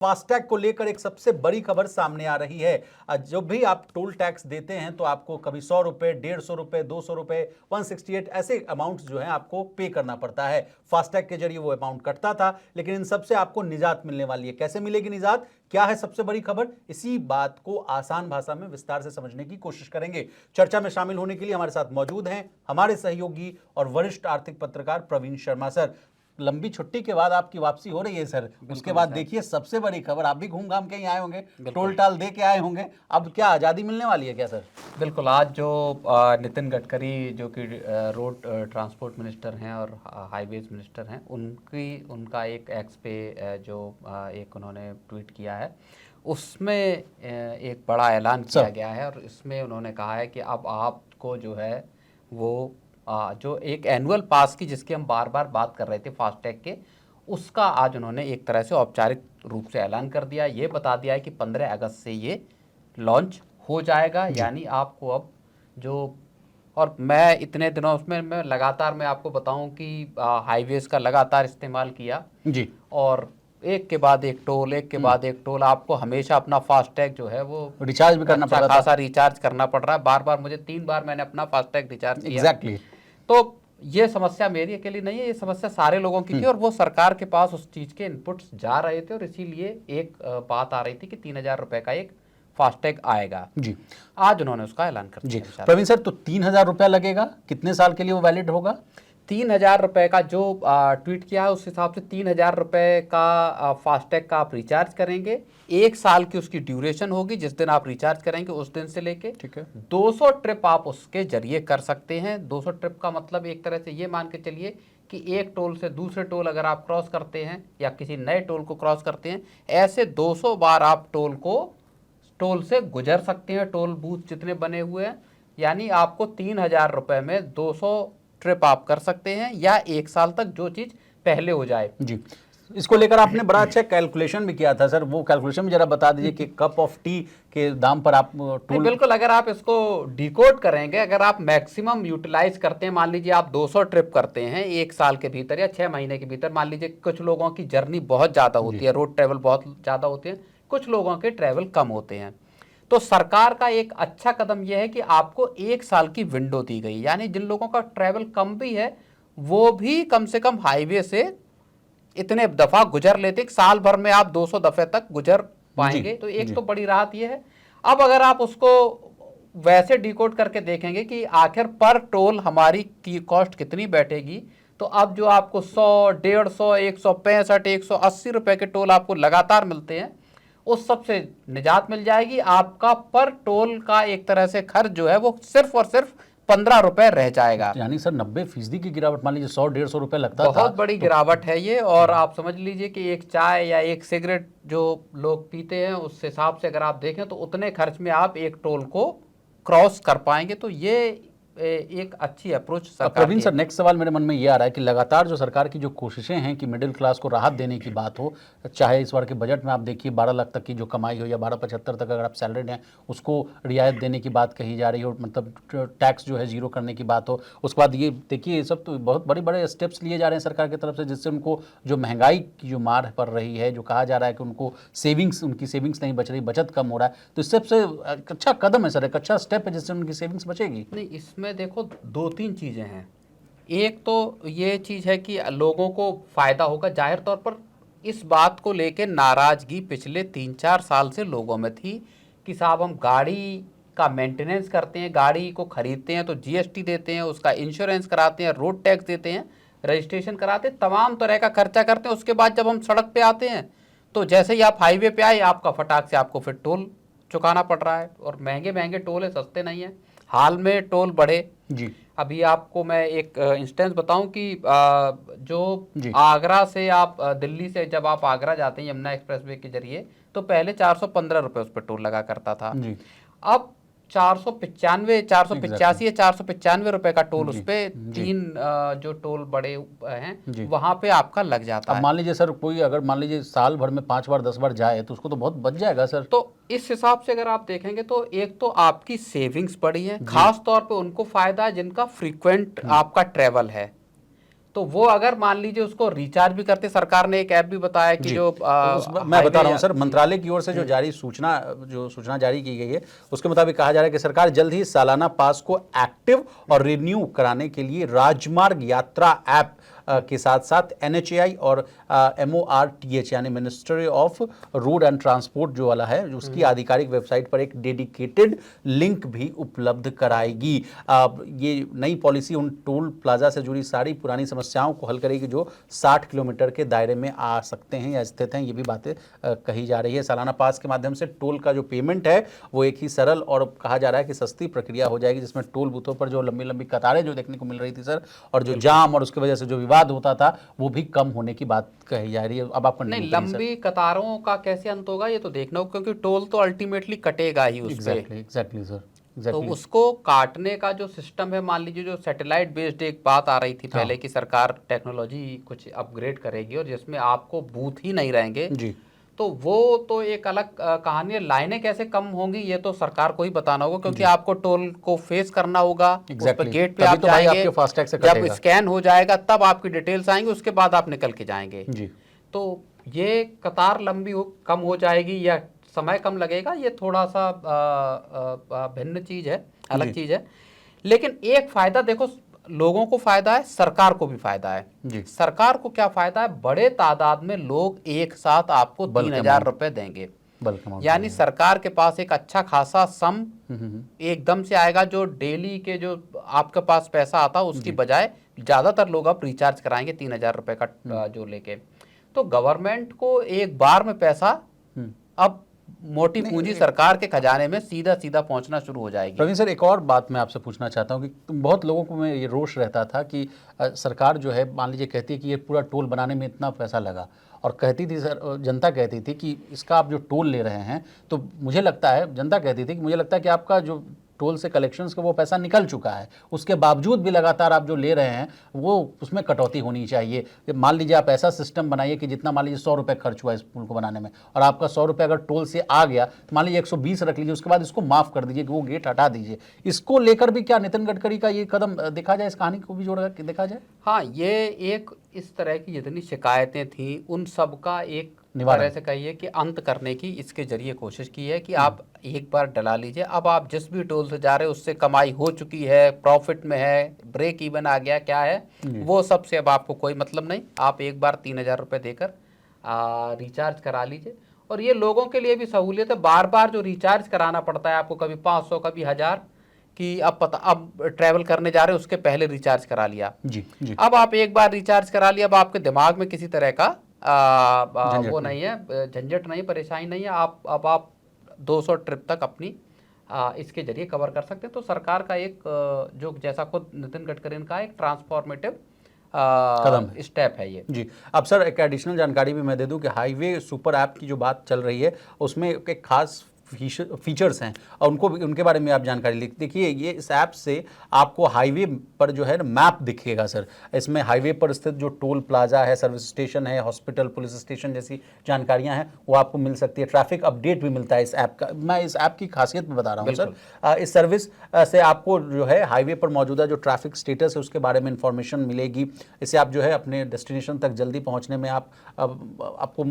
FASTag को लेकर एक सबसे बड़ी खबर सामने आ रही है। जब भी आप टोल टैक्स देते हैं तो आपको कभी 100 रुपए, 150 रुपए, 200 रुपए, 168 ऐसे अमाउंट जो है आपको पे करना पड़ता है। फास्टैग के जरिए वो अमाउंट कटता था, लेकिन इन सबसे आपको निजात मिलने वाली है। कैसे मिलेगी निजात, क्या है सबसे बड़ी खबर, इसी बात को आसान भाषा में विस्तार से समझने की कोशिश करेंगे। चर्चा में शामिल होने के लिए हमारे साथ मौजूद हैं हमारे सहयोगी और वरिष्ठ आर्थिक पत्रकार प्रवीण शर्मा सर। लंबी छुट्टी के बाद आपकी वापसी हो रही है सर। उसके बाद देखिए सबसे बड़ी खबर, आप भी घूम घाम के ही आए होंगे, टोल टाल दे के आए होंगे, अब क्या आज़ादी मिलने वाली है क्या सर? बिल्कुल। आज जो नितिन गडकरी जो कि रोड ट्रांसपोर्ट मिनिस्टर हैं और हाईवेज मिनिस्टर हैं, उनका एक एक्स पे जो एक उन्होंने ट्वीट किया है, उसमें एक बड़ा ऐलान किया गया है। और इसमें उन्होंने कहा है कि अब आपको जो है वो जो एक एनुअल पास की जिसकी हम बार बार बात कर रहे थे फास्टैग के, उसका आज उन्होंने एक तरह से औपचारिक रूप से ऐलान कर दिया। ये बता दिया है कि 15 अगस्त से ये लॉन्च हो जाएगा। यानी आपको अब जो, और मैं इतने दिनों उसमें मैं लगातार मैं आपको बताऊं कि हाईवेज का लगातार इस्तेमाल किया जी, और एक के बाद एक टोल, एक के बाद एक टोल, आपको हमेशा अपना फास्टैग जो है वो रिचार्ज भी करना पड़ रहा था। खासा रिचार्ज करना पड़ रहा है। बार बार मुझे 3 बार मैंने अपना फास्टैग रिचार्ज किया। एग्जैक्टली। तो ये समस्या मेरी अकेली नहीं है, ये समस्या सारे लोगों की थी और वो सरकार के पास उस चीज के इनपुट्स जा रहे थे और इसीलिए एक बात आ रही थी कि 3,000 रुपए का एक फास्टैग आएगा जी, आज उन्होंने उसका ऐलान कर जी। दिया। प्रवीण सर, तो 3,000 रुपया लगेगा, कितने साल के लिए वो वैलिड होगा? 3,000 रुपए का जो ट्वीट किया है उस हिसाब से 3,000 रुपए का फास्टैग का आप रिचार्ज करेंगे। 1 साल की उसकी ड्यूरेशन होगी, जिस दिन आप रिचार्ज करेंगे उस दिन से लेके, ठीक है, 200 ट्रिप आप उसके जरिए कर सकते हैं। 200 ट्रिप का मतलब एक तरह से ये मान के चलिए कि एक टोल से दूसरे टोल अगर आप क्रॉस करते हैं या किसी नए टोल को क्रॉस करते हैं, ऐसे 200 बार आप टोल से गुजर सकते हैं, टोल बूथ जितने बने हुए हैं। यानी आपको 3,000 रुपए में 200 ट्रिप आप कर सकते हैं या 1 साल तक जो चीज़ पहले हो जाए। जी। इसको लेकर आपने बड़ा अच्छा कैलकुलेशन भी किया था सर, वो कैलकुलेशन भी जरा बता दीजिए कि कप ऑफ टी के दाम पर आप टोल। बिल्कुल, अगर आप इसको डिकोड करेंगे, अगर आप मैक्सिमम यूटिलाइज करते हैं, मान लीजिए आप 200 ट्रिप करते हैं 1 साल के भीतर या 6 महीने के भीतर, मान लीजिए कुछ लोगों की जर्नी बहुत ज़्यादा होती है, रोड ट्रेवल बहुत ज़्यादा होते हैं, कुछ लोगों के ट्रैवल कम होते हैं, तो सरकार का एक अच्छा कदम यह है कि आपको 1 साल की विंडो दी गई। यानी जिन लोगों का ट्रैवल कम भी है वो भी कम से कम हाईवे से इतने दफ़ा गुजर लेते हैं, साल भर में आप 200 दफ़े तक गुजर पाएंगे। तो एक तो बड़ी राहत ये है। अब अगर आप उसको वैसे डिकोड करके देखेंगे कि आखिर पर टोल हमारी की कॉस्ट कितनी बैठेगी, तो अब जो आपको 100, 150, 165, 180 रुपए के टोल आपको लगातार मिलते हैं, उस सब से निजात मिल जाएगी। आपका पर टोल का एक तरह से खर्च जो है वो सिर्फ और सिर्फ 15 रुपए रह जाएगा। यानी सर 90% की गिरावट, मान लीजिए 100-150 रुपए लगता था, बहुत बड़ी गिरावट है ये। और आप समझ लीजिए कि एक चाय या एक सिगरेट जो लोग पीते हैं उस हिसाब से अगर आप देखें तो उतने खर्च में आप एक टोल को क्रॉस कर पाएंगे। तो ये एक अच्छी अप्रोच सरकार प्रवीण की सर, नेक्स्ट सवाल मेरे मन में ये आ रहा है कि लगातार जो सरकार की जो कोशिशें हैं कि मिडिल क्लास को राहत देने की बात हो, चाहे इस बार के बजट में आप देखिए 12 लाख तक की जो कमाई हो या 12,75 तक अगर आप सैलरीड हैं उसको रियायत देने की बात कही जा रही हो, मतलब टैक्स जो है जीरो करने की बात हो। उसके बाद ये देखिए ये सब तो बहुत बड़े बड़े स्टेप्स लिए जा रहे हैं सरकार की तरफ से, जिससे उनको जो महंगाई की जो मार पड़ रही है, जो कहा जा रहा है कि उनको उनकी सेविंग्स नहीं बच रही, बचत कम हो रहा है, तो इससे एक अच्छा कदम है सर, एक अच्छा स्टेप है जिससे उनकी सेविंग्स बचेगी। नहीं, इसमें देखो 2-3 चीज़ें हैं। एक तो ये चीज़ है कि लोगों को फ़ायदा होगा। जाहिर तौर पर इस बात को लेकर नाराज़गी पिछले 3-4 साल से लोगों में थी कि साहब हम गाड़ी का मेंटेनेंस करते हैं, गाड़ी को ख़रीदते हैं तो जीएसटी देते हैं, उसका इंश्योरेंस कराते हैं, रोड टैक्स देते हैं, रजिस्ट्रेशन कराते हैं, तमाम तरह का खर्चा करते हैं। उसके बाद जब हम सड़क पे आते हैं तो जैसे ही आप हाईवे पे आए, आपका फटाक से आपको फिर टोल चुकाना पड़ रहा है। और महंगे महंगे टोल है, सस्ते नहीं है। हाल में टोल बढ़े जी, अभी आपको मैं एक इंस्टेंस बताऊं कि जो जी, आगरा से आप दिल्ली से जब आप आगरा जाते हैं यमुना एक्सप्रेसवे के जरिए, तो पहले 415 रुपये उस पर टोल लगा करता था। जी, अब 495, 485 या 495 रुपए का टोल उस जी, पर जी, 3 जो टोल बड़े हैं जी। वहां पे आपका लग जाता अब है। मान लीजिए सर, कोई अगर मान लीजिए साल भर में 5 बार 10 बार जाए तो उसको तो बहुत बच जाएगा सर। तो इस हिसाब से अगर आप देखेंगे तो एक तो आपकी सेविंग्स बढ़ी है, खास तौर पे उनको फायदा है जिनका फ्रीक्वेंट आपका ट्रेवल है। तो वो अगर मान लीजिए उसको रिचार्ज भी करते, सरकार ने एक ऐप भी बताया कि जो मैं बता रहा हूं सर, मंत्रालय की ओर से जो सूचना जारी की गई है उसके मुताबिक कहा जा रहा है कि सरकार जल्द ही सालाना पास को एक्टिव और रिन्यू कराने के लिए राजमार्ग यात्रा ऐप के साथ साथ NHAI और MORTH यानी ministry of road and transport जो वाला है उसकी आधिकारिक वेबसाइट पर एक डेडिकेटेड लिंक भी उपलब्ध कराएगी। ये नई पॉलिसी उन टोल प्लाजा से जुड़ी सारी पुरानी समस्याओं को हल करेगी जो 60 किलोमीटर के दायरे में आ सकते हैं या स्थित हैं, ये भी बातें कही जा रही है। सालाना पास के माध्यम से टोल का जो पेमेंट है वो एक ही सरल और कहा जा रहा है कि सस्ती प्रक्रिया हो जाएगी, जिसमें टोल बूथों पर जो लंबी लंबी कतारें जो देखने को मिल रही थी सर, और जो जाम और उसकी वजह से जो विवाद होता था वो भी कम होने की बात कही जा रही है। अब आप नहीं, लंबी कतारों का कैसे अंत होगा ये तो देखना होगा, क्योंकि टोल तो अल्टीमेटली कटेगा ही उस पे। एग्जैक्टली सर, तो उसको काटने का जो सिस्टम है, मान लीजिए जो सैटेलाइट बेस्ड एक बात आ रही थी पहले कि सरकार टेक्नोलॉजी कुछ अपग्रेड करेगी और जिसमें आपको बूथ ही नहीं रहेंगे जी, तो वो तो एक अलग कहानी है। लाइनें कैसे कम होंगी ये तो सरकार को ही बताना होगा, क्योंकि आपको टोल को फेस करना होगा। उस पर गेट पे आप जाएंगे, जब स्कैन हो जाएगा तब आपकी डिटेल्स आएंगे, उसके बाद आप निकल के जाएंगे जी। तो ये कतार लंबी कम हो जाएगी या समय कम लगेगा, ये थोड़ा सा भिन्न चीज है, अलग चीज है। लेकिन एक फायदा देखो, लोगों को फायदा है, सरकार को भी फायदा है जी। सरकार को क्या फायदा है, बड़े तादाद में लोग एक साथ आपको 3,000 रुपए देंगे, यानी सरकार के पास एक अच्छा खासा सम एकदम से आएगा, जो डेली के जो आपके पास पैसा आता उसकी बजाय ज्यादातर लोग अब रिचार्ज कराएंगे 3,000 रुपए का जो लेके। तो गवर्नमेंट को एक बार में पैसा अब मोटी पूंजी सरकार के खजाने में सीधा सीधा पहुंचना शुरू हो जाएगी। प्रवीण सर, एक और बात मैं आपसे पूछना चाहता हूं कि बहुत लोगों को में ये रोष रहता था कि सरकार जो है मान लीजिए कहती है कि ये पूरा टोल बनाने में इतना पैसा लगा, और कहती थी सर, जनता कहती थी कि इसका आप जो टोल ले रहे हैं, तो मुझे लगता है, जनता कहती थी कि मुझे लगता है कि आपका जो टोल से कलेक्शंस का वो पैसा निकल चुका है, उसके बावजूद भी लगातार आप जो ले रहे हैं वो उसमें कटौती होनी चाहिए। मान लीजिए आप ऐसा सिस्टम बनाइए कि जितना मान लीजिए 100 रुपये खर्च हुआ इस पुल को बनाने में, और आपका 100 रुपये अगर टोल से आ गया तो मान लीजिए 120 रख लीजिए, उसके बाद इसको माफ़ कर दीजिए कि वो गेट हटा दीजिए। इसको लेकर भी क्या नितिन गडकरी का ये कदम देखा जाए, इस कहानी को भी जोड़ कर देखा जाए? हाँ, ये एक इस तरह की जितनी शिकायतें थी उन सब का एक तरह से कहिए कि अंत करने की इसके जरिए कोशिश की है कि आप एक बार डला लीजिए। अब आप जिस भी टोल से जा रहे हैं उससे कमाई हो चुकी है, प्रॉफिट में है, ब्रेक इवन आ गया, क्या है वो सबसे अब आपको कोई मतलब नहीं। आप एक बार 3,000 रुपये देकर रिचार्ज करा लीजिए। और ये लोगों के लिए भी सहूलियत है, बार बार जो रिचार्ज कराना पड़ता है आपको, कभी 500 कभी 1000 कि अब ट्रैवल करने जा रहे हैं उसके पहले रिचार्ज करा लिया जी। अब आप एक बार रिचार्ज करा लिया, अब आपके दिमाग में किसी तरह का वो नहीं है, झंझट नहीं, परेशानी नहीं है। अब आप 200 ट्रिप तक अपनी इसके जरिए कवर कर सकते हैं। तो सरकार का एक जो जैसा खुद नितिन गडकरी ने कहा, एक ट्रांसफॉर्मेटिव कदम स्टेप है ये जी। अब सर एक एडिशनल जानकारी भी मैं दे दूं कि हाईवे सुपर ऐप की जो बात चल रही है उसमें एक खास फीचर्स हैं और उनके बारे में आप जानकारी लिख देखिए। ये इस ऐप से आपको हाईवे पर जो है ना मैप दिखेगा सर। इसमें हाईवे पर स्थित जो टोल प्लाजा है, सर्विस स्टेशन है, हॉस्पिटल, पुलिस स्टेशन जैसी जानकारियां हैं वो आपको मिल सकती है। ट्रैफिक अपडेट भी मिलता है इस ऐप का। मैं इस ऐप की खासियत में बता रहा हूँ सर। इस सर्विस से आपको जो है हाईवे पर मौजूदा जो ट्रैफिक स्टेटस है उसके बारे में इंफॉर्मेशन मिलेगी। इससे आप जो है अपने डेस्टिनेशन तक जल्दी पहुँचने में आपको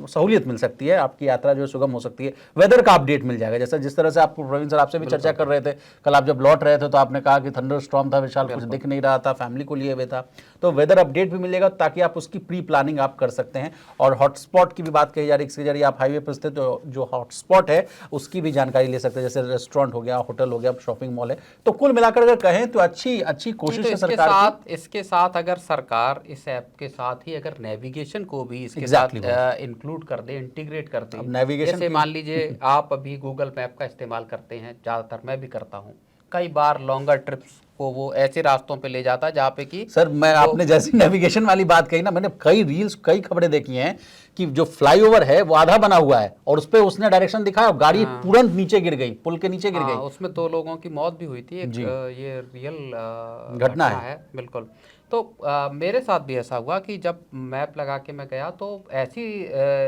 सहूलियत मिल सकती है, आपकी यात्रा जो है सुगम हो सकती है। वेदर का अपडेट मिल जाएगा, जैसा जिस तरह से आपको प्रवीण सर आपसे भी चर्चा कर रहे थे कल, आप जब लौट रहे थे तो आपने कहा कि थंडर स्टॉर्म था विशाल, कुछ दिख नहीं रहा था, फैमिली को लिए हुए था, तो वेदर अपडेट भी मिलेगा ताकि आप उसकी प्री प्लानिंग आप कर सकते हैं। और हॉटस्पॉट की भी बात कही जा रही है, इसके जरिए आप हाईवे पर स्थित जो हॉटस्पॉट है उसकी भी जानकारी ले सकते हैं, जैसे रेस्टोरेंट हो गया, होटल हो गया, शॉपिंग मॉल है। तो कुल मिलाकर अगर कहें तो अच्छी कोशिश है सरकार की। इसके साथ अगर सरकार इस ऐप के साथ ही अगर नेविगेशन को भी इसके साथ इंक्लूड कर दे, इंटीग्रेट कर दे, नेविगेशन जैसे मान लीजिए आप अभी गूगल मैप का इस्तेमाल करते हैं, ज़्यादातर मैं भी करता हूँ, कई बार लॉन्गर ट्रिप्स को वो ऐसे रास्तों पे ले जाता है जहाँ पे कि सर मैं आपने जैसी नेविगेशन वाली बात कही ना, मैंने कई रील्स कई खबरें देखी हैं कि जो फ्लाईओवर है वो आधा बना हुआ है और उस पे उसने डायरेक्शन दिखाया, गाड़ी तुरंत नीचे गिर गई, पुल के नीचे गिर गई। उसमें 2 लोगों की मौत भी हुई थी, एक ये रियल घटना है बिल्कुल। तो मेरे साथ भी ऐसा हुआ कि जब मैप लगा के मैं गया तो ऐसी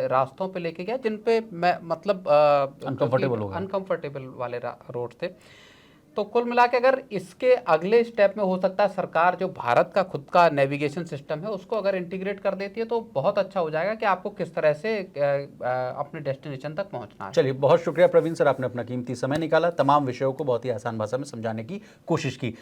रास्तों पे लेके गया जिन पे मैं मतलब अनकंफर्टेबल वाले रोड थे। तो कुल मिला के अगर इसके अगले स्टेप में हो सकता है सरकार जो भारत का खुद का नेविगेशन सिस्टम है उसको अगर इंटीग्रेट कर देती है तो बहुत अच्छा हो जाएगा कि आपको किस तरह से अपने डेस्टिनेशन तक पहुंचना है। चलिए, बहुत शुक्रिया प्रवीण सर, आपने अपना कीमती समय निकाला, तमाम विषयों को बहुत ही आसान भाषा में समझाने की कोशिश की।